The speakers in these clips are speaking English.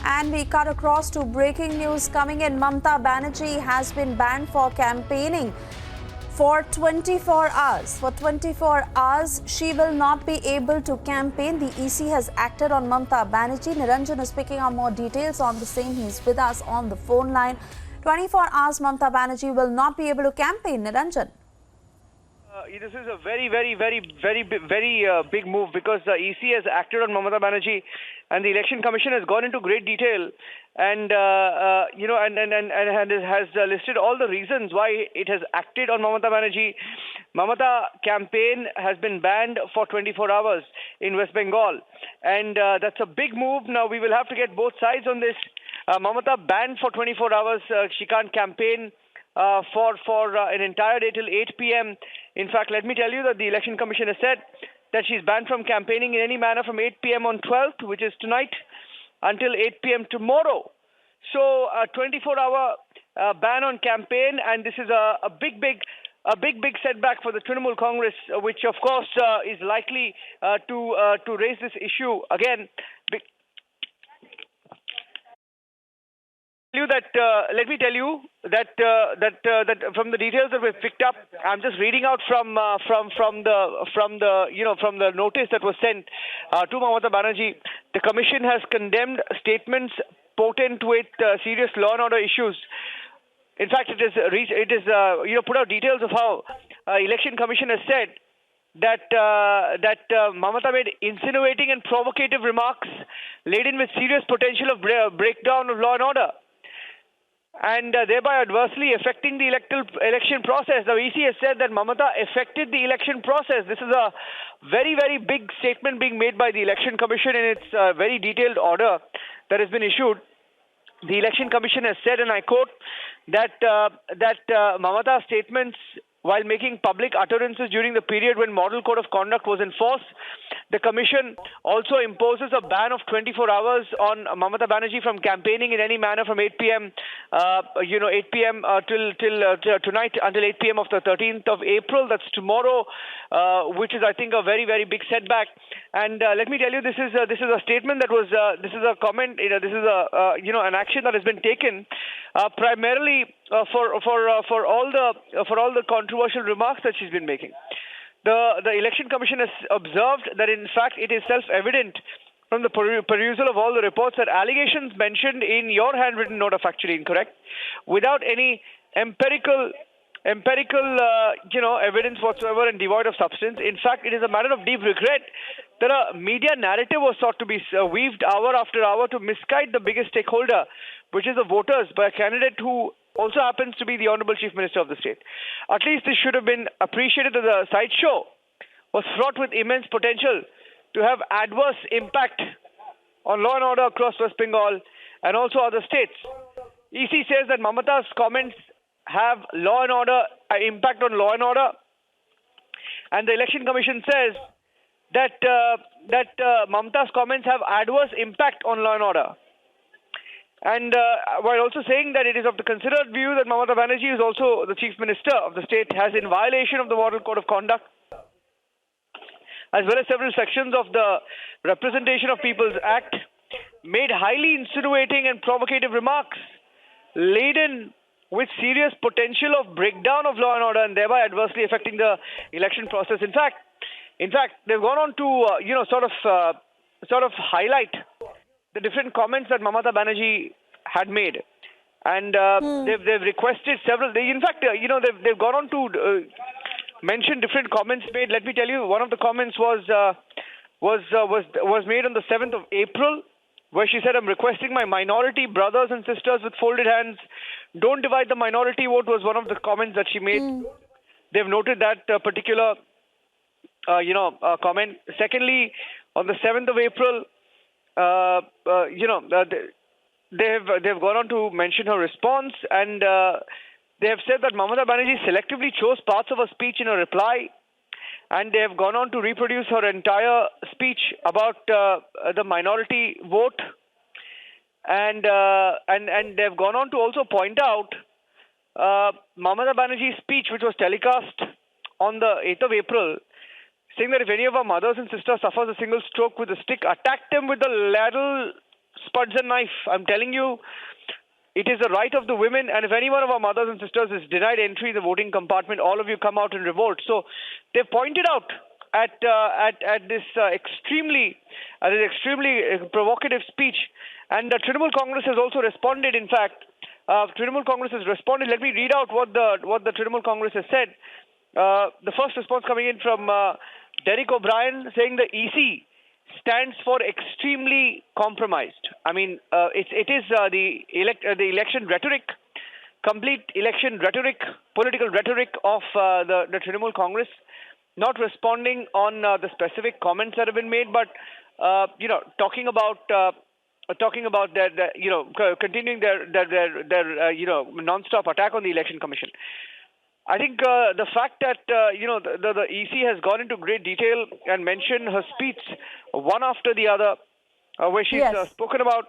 And we cut across to breaking news coming in. Mamata Banerjee has been banned for campaigning for 24 hours. For 24 hours, she will not be able to campaign. The EC has acted on Mamata Banerjee. Niranjan is picking up more details on the same. He's with us on the phone line. 24 hours, Mamata Banerjee will not be able to campaign. Niranjan. This is a very big move because the EC has acted on Mamata Banerjee, and the Election Commission has gone into great detail, and has listed all the reasons why it has acted on Mamata Banerjee. Mamata campaign has been banned for 24 hours in West Bengal, and that's a big move. Now we will have to get both sides on this. Mamata banned for 24 hours. She can't campaign for an entire day till 8 p.m. In fact, let me tell you that the Election Commission has said that she's banned from campaigning in any manner from 8 p.m. on 12th, which is tonight, until 8 p.m. tomorrow. So a 24-hour ban on campaign, and this is a big setback for the Trinamool Congress, which of course is likely to raise this issue again. Let me tell you that from the details that we've picked up, I'm just reading out from the notice that was sent to Mamata Banerjee. The Commission has condemned statements potent with serious law and order issues. In fact, it is put out details of how Election Commission has said that Mamata made insinuating and provocative remarks laden with serious potential of breakdown of law and order, and thereby adversely affecting the election process. The EC has said that Mamata affected the election process. This is a very big statement being made by the Election Commission in its very detailed order that has been issued. The Election Commission has said, and I quote, that Mamata's statements while making public utterances during the period when Model Code of Conduct was in force. The Commission also imposes a ban of 24 hours on Mamata Banerjee from campaigning in any manner from 8 p.m. 8 p.m. till tonight until 8 p.m. of the 13th of April. That's tomorrow, which is, I think, a very big setback. And let me tell you, this is a statement that was this is a comment. This is an action that has been taken primarily for all the controversial remarks that she's been making. The Election Commission has observed that, in fact, it is self-evident from the perusal of all the reports that allegations mentioned in your handwritten note are factually incorrect, without any empirical evidence whatsoever and devoid of substance. In fact, it is a matter of deep regret that a media narrative was sought to be weaved hour after hour to misguide the biggest stakeholder, which is the voters, by a candidate who also happens to be the Honorable Chief Minister of the state. At least this should have been appreciated that the sideshow was fraught with immense potential to have adverse impact on law and order across West Bengal and also other states. EC says that Mamata's comments have law and order impact on law and order, and the Election Commission says that Mamata's comments have adverse impact on law and order. And while also saying that it is of the considered view that Mamata Banerjee is also the Chief Minister of the state, has, in violation of the Model Code of Conduct, as well as several sections of the Representation of People's Act, made highly insinuating and provocative remarks laden with serious potential of breakdown of law and order, and thereby adversely affecting the election process. In fact, they've gone on to sort of highlight the different comments that Mamata Banerjee had made, and they've requested several. They've gone on to mention different comments made. Let me tell you, one of the comments was made on the 7th of April, where she said, "I'm requesting my minority brothers and sisters with folded hands, don't divide the minority vote," was one of the comments that she made. They've noted that particular comment. Secondly, on the 7th of April, they've gone on to mention her response, and they have said that Mamata Banerjee selectively chose parts of her speech in her reply, and they have gone on to reproduce her entire speech about the minority vote, and they've gone on to also point out Mamata Banerjee's speech, which was telecast on the 8th of April, saying that if any of our mothers and sisters suffers a single stroke with a stick, attack them with the lateral spuds and knife. I'm telling you, it is the right of the women, and if any one of our mothers and sisters is denied entry in the voting compartment, all of you come out and revolt. So they pointed out at this extremely provocative speech, and the Trinamool Congress has also responded. In fact, Trinamool Congress has responded. Let me read out what the Trinamool Congress has said. The first response coming in from Derek O'Brien, saying the EC stands for extremely compromised. I mean, it is the election rhetoric, complete election rhetoric, political rhetoric of the Trinamool Congress, not responding on the specific comments that have been made, but talking about continuing their non-stop attack on the election commission. I think the fact that the EC has gone into great detail and mentioned her speech one after the other, where she's spoken about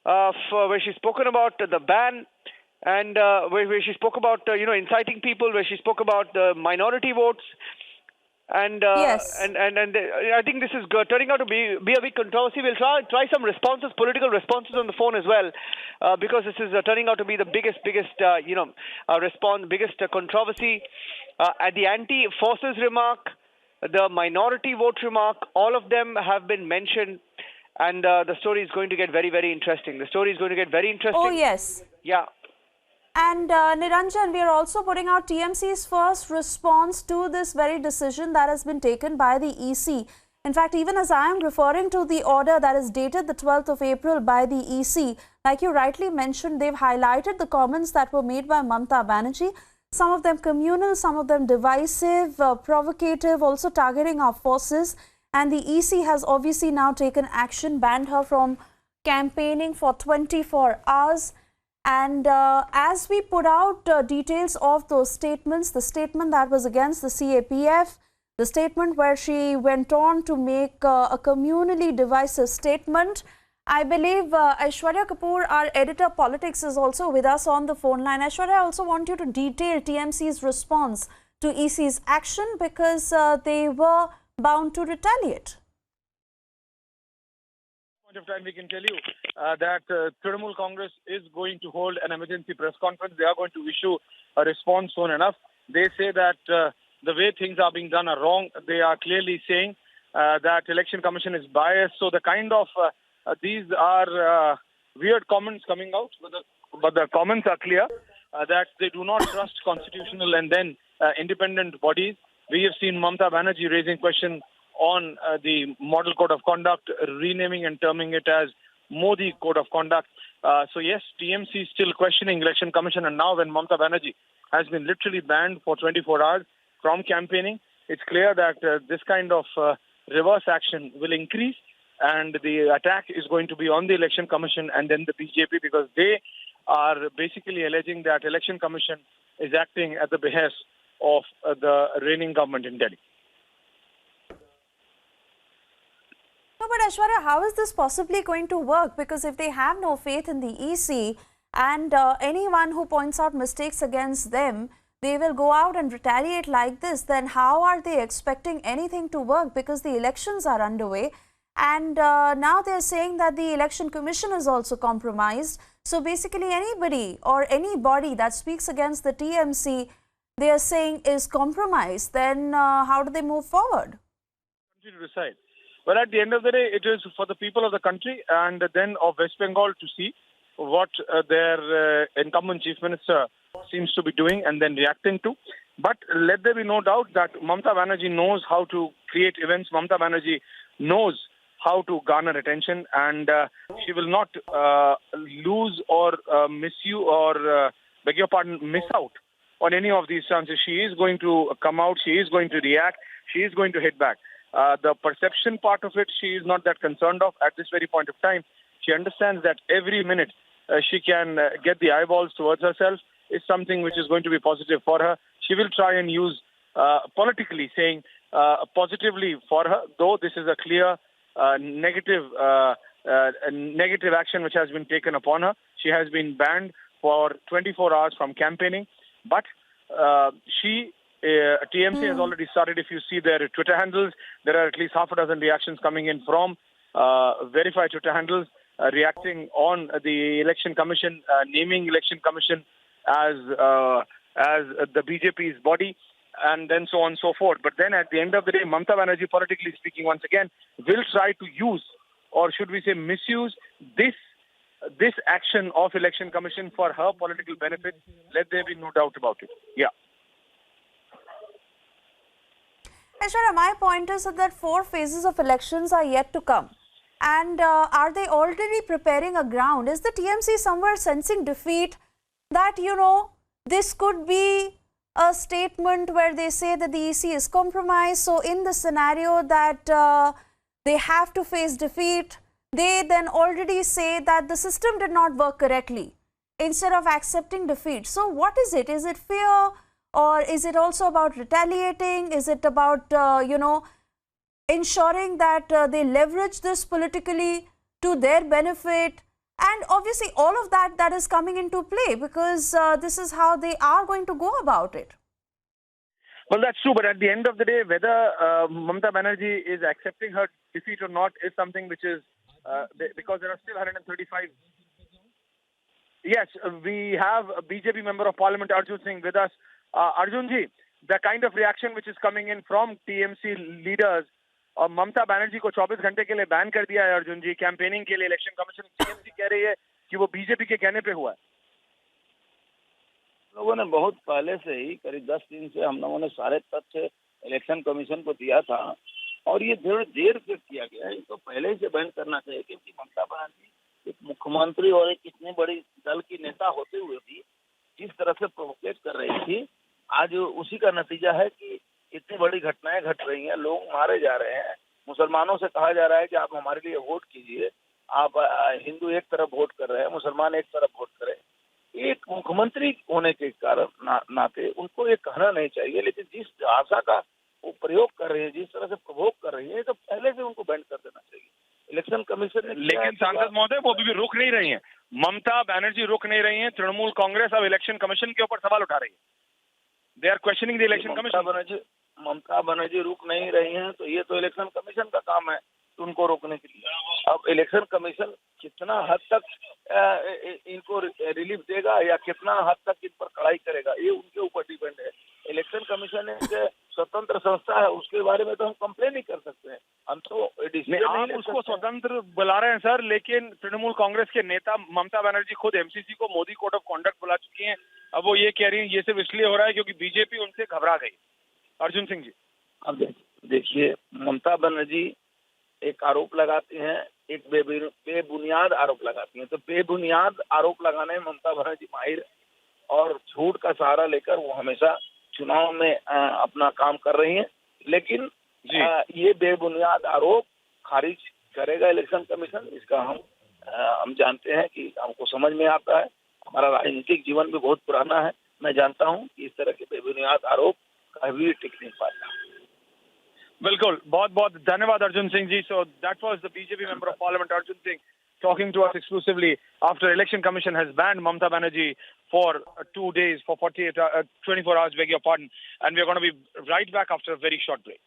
the ban, and where she spoke about inciting people, where she spoke about the minority votes. And I think this is turning out to be a big controversy. We'll try some responses, political responses on the phone as well, because this is turning out to be the biggest controversy. At the anti-forces remark, the minority vote remark, all of them have been mentioned, and the story is going to get very, very interesting. Oh, yes. Yeah. And Niranjan, we are also putting out TMC's first response to this very decision that has been taken by the EC. In fact, even as I am referring to the order that is dated the 12th of April by the EC, like you rightly mentioned, they've highlighted the comments that were made by Mamata Banerjee, some of them communal, some of them divisive, provocative, also targeting our forces. And the EC has obviously now taken action, banned her from campaigning for 24 hours. And as we put out details of those statements, the statement that was against the CAPF, the statement where she went on to make a communally divisive statement, I believe Aishwarya Kapoor, our editor politics, is also with us on the phone line. Aishwarya, I also want you to detail TMC's response to EC's action, because they were bound to retaliate. Point of time, we can tell you that Trinamool Congress is going to hold an emergency press conference. They are going to issue a response soon enough. They say that the way things are being done are wrong. They are clearly saying that Election Commission is biased. So the kind of these are weird comments coming out, but the comments are clear that they do not trust constitutional and then independent bodies. We have seen Mamata Banerjee raising questions on the Model Code of Conduct, renaming and terming it as Modi Code of Conduct. So yes, TMC is still questioning Election Commission, and now when Mamata Banerjee has been literally banned for 24 hours from campaigning, it's clear that this kind of reverse action will increase, and the attack is going to be on the Election Commission and then the BJP, because they are basically alleging that Election Commission is acting at the behest of the reigning government in Delhi. No, but Aishwarya, how is this possibly going to work? Because if they have no faith in the EC and anyone who points out mistakes against them, they will go out and retaliate like this, then how are they expecting anything to work? Because the elections are underway, and now they're saying that the Election Commission is also compromised. So basically anybody or any body that speaks against the TMC, they are saying is compromised. Then how do they move forward? To decide. Well, at the end of the day, it is for the people of the country and then of West Bengal to see what their incumbent chief minister seems to be doing and then reacting to. But let there be no doubt that Mamata Banerjee knows how to create events. Mamata Banerjee knows how to garner attention, and she will not lose or miss out on any of these chances. She is going to come out, she is going to react, she is going to hit back. The perception part of it, she is not that concerned of at this very point of time. She understands that every minute she can get the eyeballs towards herself is something which is going to be positive for her. She will try and use politically saying positively for her, though this is a clear negative action which has been taken upon her. She has been banned for 24 hours from campaigning, but TMC has already started. If you see their Twitter handles, there are at least half a dozen reactions coming in from verified Twitter handles. reacting on the election commission, naming election commission as the BJP's body, and then so on and so forth. But then at the end of the day, Mamata Banerjee, politically speaking, once again, will try to use, or should we say misuse, this action of election commission for her political benefit. Let there be no doubt about it. Yeah. Aishwarya, my point is that 4 phases of elections are yet to come. And are they already preparing a ground? Is the TMC somewhere sensing defeat that, this could be a statement where they say that the EC is compromised? So in the scenario that they have to face defeat, they then already say that the system did not work correctly instead of accepting defeat. So what is it? Is it fear? Or is it also about retaliating? Is it about, ensuring that they leverage this politically to their benefit? And obviously all of that is coming into play because this is how they are going to go about it. Well, that's true. But at the end of the day, whether Mamata Banerjee is accepting her defeat or not is something which is, because there are still 135. Yes, we have a BJP member of Parliament, Arjun Singh, with us. Arjunji, the kind of reaction which is coming in from TMC leaders, Mamata Banerjee को 24 घंटे के लिए ban कर दिया है अर्जुन जी campaigning के लिए election commission TMC कह रही है कि वो बीजेपी के कहने पे हुआ है। लोगों ने बहुत पहले से ही करीब 10 दिन से हम लोगों ने सारे तथ्य इलेक्शन कमीशन को दिया था और ये देर से किया गया है। इसको पहले से बैन करना चाहिए क्योंकि ममता बनर्जी एक मुख्यमंत्री और एक इतनी बड़ी दल की नेता होते हुए भी जिस तरह से प्रोवोकेट कर रही थी, आज उसी का नतीजा है कि इतनी बड़ी घटनाएं घट रही हैं, लोग मारे जा रहे हैं। मुसलमानों से कहा जा रहा है कि आप हमारे लिए वोट कीजिए, आप हिंदू एक तरफ वोट कर रहे हैं, मुसलमान एक तरफ वोट कर रहे हैं। एक मुख्यमंत्री होने के कारण नाते उनको ये कहना नहीं चाहिए, लेकिन जिस भाषा का वो प्रयोग कर रहे हैं, जिस तरह से प्रवोक कर रही है, तो पहले से उनको बैन कर देना चाहिए। इलेक्शन कमीशन ने लेकिन सांसद महोदय वो भी रुक नहीं रही हैं। ममता बनर्जी रुक नहीं रही हैं। तृणमूल कांग्रेस अब इलेक्शन कमीशन के ऊपर सवाल उठा रही है। They are questioning the election commission. Mamata Banerjee रुक नहीं रही हैं, तो ये तो इलेक्शन कमीशन का काम है उनको रोकने के लिए। अब इलेक्शन कमीशन कितना हद तक इनको रिलीफ देगा या कितना हद तक इन पर कड़ाई करेगा, ये उनके ऊपर डिपेंड है। इलेक्शन कमीशन एक स्वतंत्र संस्था है, उसके बारे में तो हम कंप्लेन नहीं कर सकते हैं। हम तो आप उसको स्वतंत्र बुला रहे हैं सर, लेकिन तृणमूल कांग्रेस के नेता ममता बनर्जी खुद एमसीसी को मोदी कोड ऑफ कॉन्डक्ट बुला चुकी हैं। अब वो ये कह रही हैं ये सिर्फ इसलिए हो रहा है क्योंकि बीजेपी उनसे घबरा गई। अर्जुन सिंह जी, अब देखिए, ममता बनर्जी एक आरोप लगाती हैं, एक बेबुनियाद आरोप लगाती हैं। तो बेबुनियाद आरोप लगाने में ममता बनर्जी माहिर, और झूठ का सहारा लेकर वो हमेशा चुनाव में अपना काम कर रही हैं। लेकिन ये बेबुनियाद आरोप खारिज करेगा इलेक्शन कमीशन, इसका हम जानते हैं कि हमको समझ में आता है। हमारा राजनीतिक जीवन भी बहुत पुराना है। मैं जानता हूं कि इस तरह के बेबुनियाद आरोप कभी टिक नहीं पाता। बिल्कुल, बहुत बहुत धन्यवाद Arjun Singh ji. So that was the BJP member of parliament Arjun Singh talking to us exclusively after election commission has banned Mamata Banerjee for 2 days, for 24 hours, beg your pardon, and we are going to be right back after a very short break.